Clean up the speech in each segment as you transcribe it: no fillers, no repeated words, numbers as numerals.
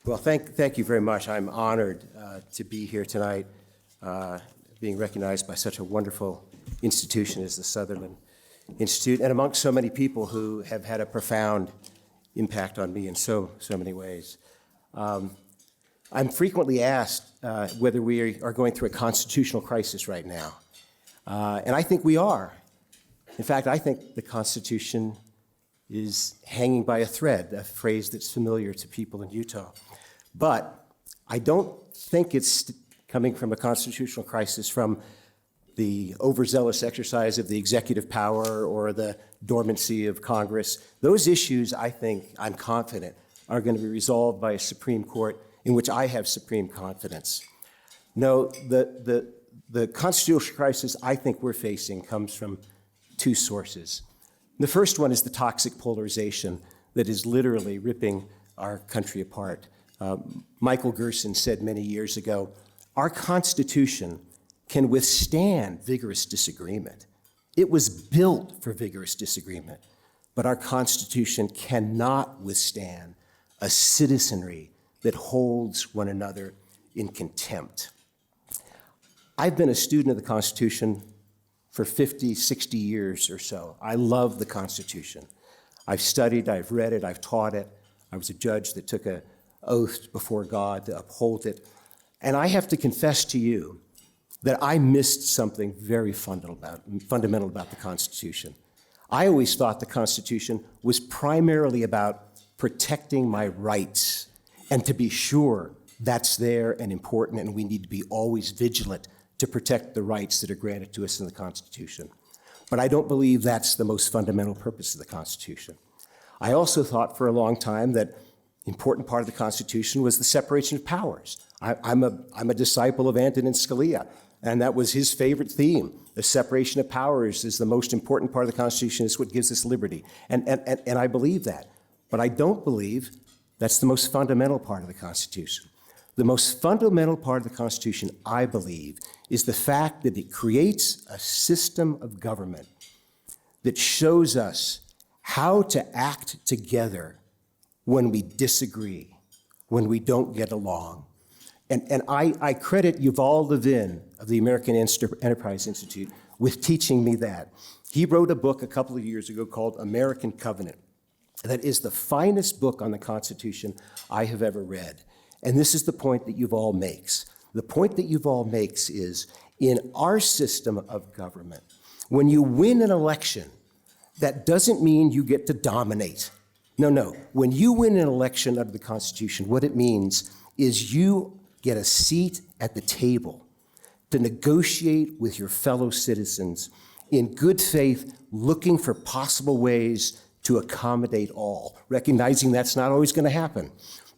Well, thank you very much. I'm honored to be here tonight, being recognized by such a wonderful institution as the Sutherland Institute, and amongst so many people who have had a profound impact on me in so many ways. I'm frequently asked whether we are going through a constitutional crisis right now, and I think we are. In fact, I think the Constitution is hanging by a thread, a phrase that's familiar to people in Utah. But I don't think it's coming from a constitutional crisis from the overzealous exercise of the executive power or the dormancy of Congress. Those issues, I think, I'm confident, are going to be resolved by a Supreme Court in which I have supreme confidence. No, the constitutional crisis I think we're facing comes from two sources. The first one is the toxic polarization that is literally ripping our country apart. Michael Gerson said many years ago, our Constitution can withstand vigorous disagreement. It was built for vigorous disagreement, but our Constitution cannot withstand a citizenry that holds one another in contempt. I've been a student of the Constitution for 50, 60 years or so. I love the Constitution. I've studied, I've read it, I've taught it. I was a judge that took an oath before God to uphold it. And I have to confess to you that I missed something very fundamental about the Constitution. I always thought the Constitution was primarily about protecting my rights, and to be sure that's there and important, and we need to be always vigilant to protect the rights that are granted to us in the Constitution. But I don't believe that's the most fundamental purpose of the Constitution. I also thought for a long time that an important part of the Constitution was the separation of powers. I'm a disciple of Antonin Scalia, and that was his favorite theme. The separation of powers is the most important part of the Constitution. It's what gives us liberty. And I believe that. But I don't believe that's the most fundamental part of the Constitution. The most fundamental part of the Constitution, I believe, is the fact that it creates a system of government that shows us how to act together when we disagree, when we don't get along. And I credit Yuval Levin of the American Enterprise Institute with teaching me that. He wrote a book a couple of years ago called American Covenant. That is the finest book on the Constitution I have ever read. And this is the point that Yuval makes. The point that Yuval makes is, in our system of government, when you win an election, that doesn't mean you get to dominate. No. When you win an election under the Constitution, what it means is you get a seat at the table to negotiate with your fellow citizens in good faith, looking for possible ways to accommodate all, recognizing that's not always going to happen,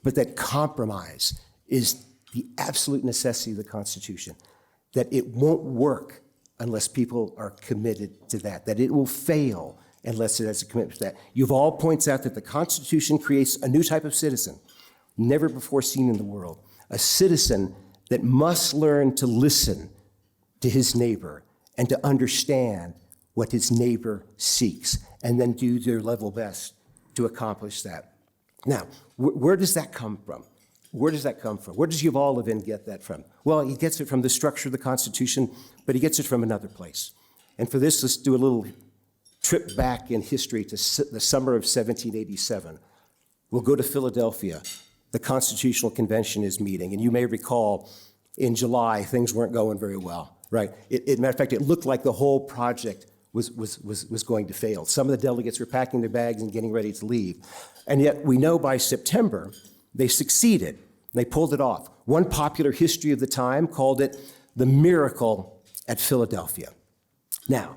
but that compromise is the absolute necessity of the Constitution, that it won't work unless people are committed to that it will fail unless it has a commitment to that. Yuval points out that the Constitution creates a new type of citizen, never before seen in the world, a citizen that must learn to listen to his neighbor and to understand what his neighbor seeks, and then do their level best to accomplish that. Now, where does that come from? Where does Yuval Levin get that from? Well, he gets it from the structure of the Constitution, but he gets it from another place. And for this, let's do a little trip back in history to the summer of 1787. We'll go to Philadelphia. The Constitutional Convention is meeting, and you may recall in July, things weren't going very well, right? Matter of fact, it looked like the whole project was going to fail. Some of the delegates were packing their bags and getting ready to leave. And yet we know by September, they succeeded. They pulled it off. One popular history of the time called it the miracle at Philadelphia. Now,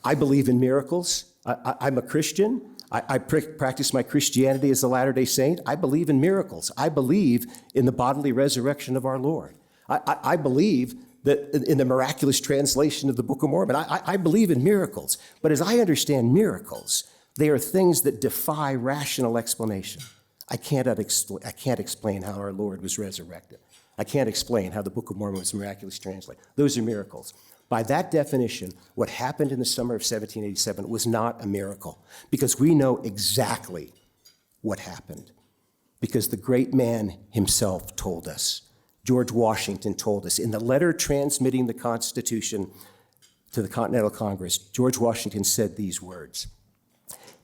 I believe in miracles. I'm a Christian. I practice my Christianity as a Latter-day Saint. I believe in miracles. I believe in the bodily resurrection of our Lord. I believe that in the miraculous translation of the Book of Mormon, I believe in miracles. But as I understand miracles, they are things that defy rational explanation. I can't explain how our Lord was resurrected. I can't explain how the Book of Mormon was miraculously translated. Those are miracles. By that definition, what happened in the summer of 1787 was not a miracle, because we know exactly what happened. because the great man himself told us. George Washington told us in the letter transmitting the Constitution to the Continental Congress, George Washington said these words: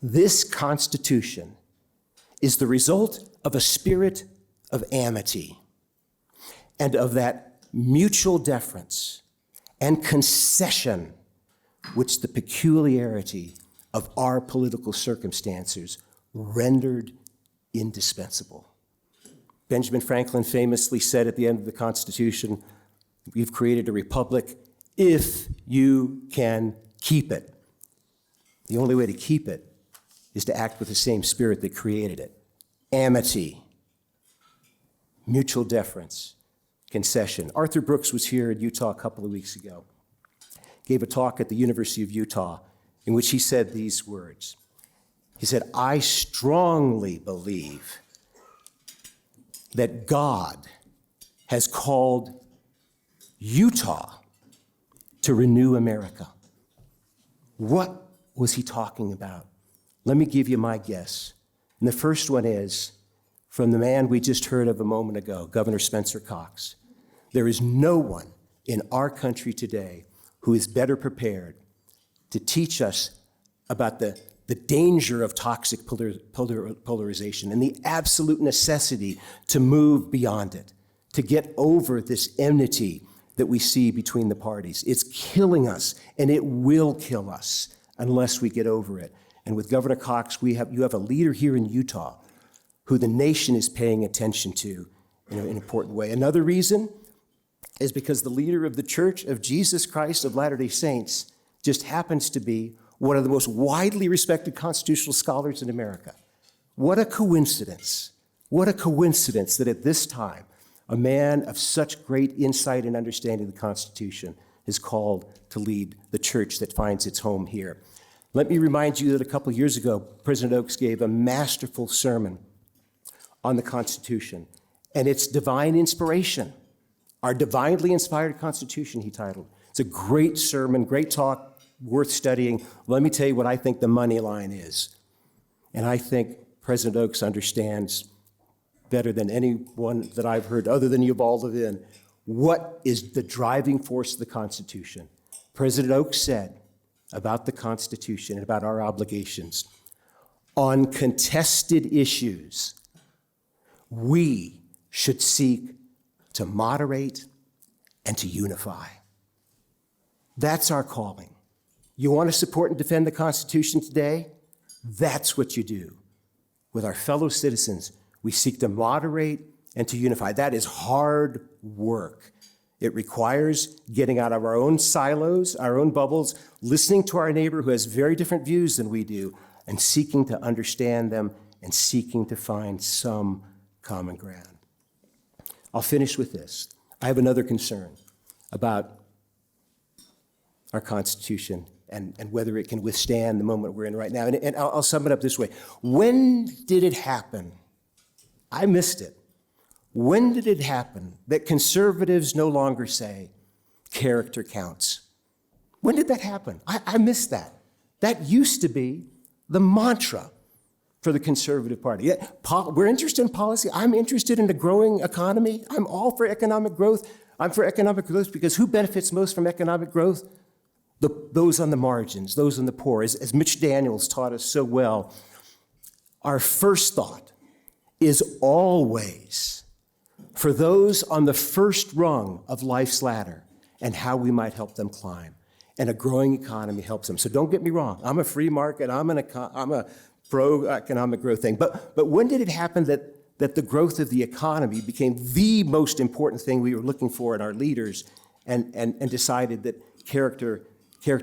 "This Constitution is the result of a spirit of amity and of that mutual deference and concession which the peculiarity of our political circumstances rendered indispensable." Benjamin Franklin famously said at the end of the Constitution, "We've created a republic if you can keep it." The only way to keep it is to act with the same spirit that created it. Amity, mutual deference, concession. Arthur Brooks was here in Utah a couple of weeks ago, gave a talk at the University of Utah in which he said these words. He said, "I strongly believe that God has called Utah to renew America." What was he talking about? Let me give you my guess. And the first one is from the man we just heard of a moment ago, Governor Spencer Cox. There is no one in our country today who is better prepared to teach us about the danger of toxic polarization and the absolute necessity to move beyond it, to get over this enmity that we see between the parties. It's killing us, and it will kill us unless we get over it. And with Governor Cox, you have a leader here in Utah who the nation is paying attention to in an important way. Another reason is because the leader of the Church of Jesus Christ of Latter-day Saints just happens to be one of the most widely respected constitutional scholars in America. What a coincidence. What a coincidence that at this time, a man of such great insight and understanding of the Constitution is called to lead the church that finds its home here. Let me remind you that a couple of years ago, President Oaks gave a masterful sermon on the Constitution and its divine inspiration. Our divinely inspired Constitution, he titled. It's a great sermon, great talk, worth studying. Let me tell you what I think the money line is. And I think President Oaks understands better than anyone that I've heard, other than Yuval Levin, what is the driving force of the Constitution. President Oaks said about the Constitution and about our obligations, on contested issues, we should seek to moderate and to unify. That's our calling. You want to support and defend the Constitution today? That's what you do. With our fellow citizens, we seek to moderate and to unify. That is hard work. It requires getting out of our own silos, our own bubbles, listening to our neighbor who has very different views than we do, and seeking to understand them and seeking to find some common ground. I'll finish with this. I have another concern about our Constitution and whether it can withstand the moment we're in right now. And I'll sum it up this way. When did it happen? I missed it. When did it happen that conservatives no longer say character counts? When did that happen? I missed that. That used to be the mantra for the Conservative Party. We're interested in policy. I'm interested in a growing economy. I'm all for economic growth. I'm for economic growth because who benefits most from economic growth? Those on the margins, those on the poor. As Mitch Daniels taught us so well, our first thought is always for those on the first rung of life's ladder and how we might help them climb. And a growing economy helps them. So don't get me wrong. I'm a free market. I'm a pro-economic growth thing. But when did it happen that the growth of the economy became the most important thing we were looking for in our leaders and decided that character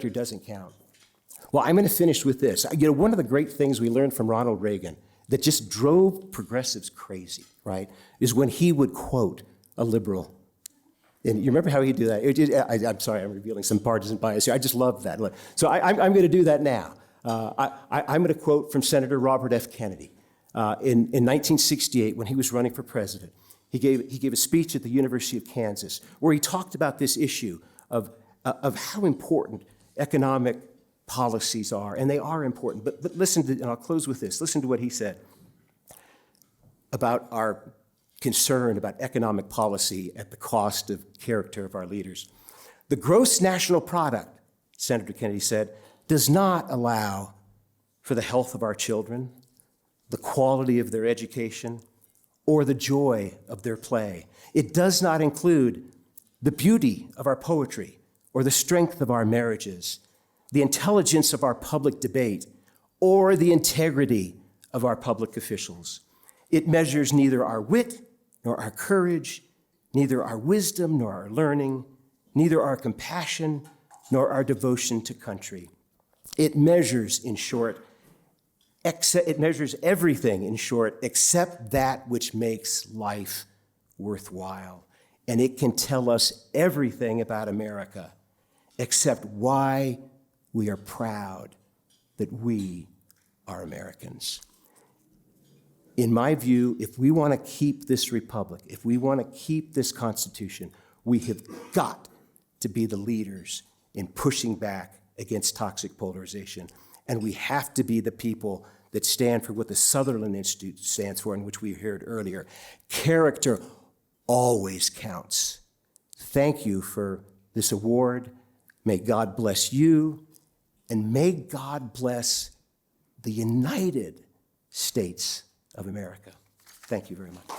doesn't count? Well, I'm going to finish with this. One of the great things we learned from Ronald Reagan that just drove progressives crazy, right, is when he would quote a liberal. And you remember how he'd do that? I'm sorry, I'm revealing some partisan bias here. I just love that. So I'm going to do that now. I'm going to quote from Senator Robert F. Kennedy. In 1968, when he was running for president, he gave a speech at the University of Kansas where he talked about this issue of how important economic policies are, and they are important. But listen to, and I'll close with this. Listen to what he said. about our concern about economic policy at the cost of character of our leaders. The gross national product, Senator Kennedy said, does not allow for the health of our children, the quality of their education, or the joy of their play. It does not include the beauty of our poetry, or the strength of our marriages, the intelligence of our public debate, or the integrity of our public officials. It measures neither our wit nor our courage, neither our wisdom nor our learning, neither our compassion nor our devotion to country. It measures, in short, it measures everything, in short, except that which makes life worthwhile. And it can tell us everything about America, except why we are proud that we are Americans. In my view, if we want to keep this republic, if we want to keep this Constitution, we have got to be the leaders in pushing back against toxic polarization. And we have to be the people that stand for what the Sutherland Institute stands for, and which we heard earlier. Character always counts. Thank you for this award. May God bless you, and may God bless the United States of America. Thank you very much.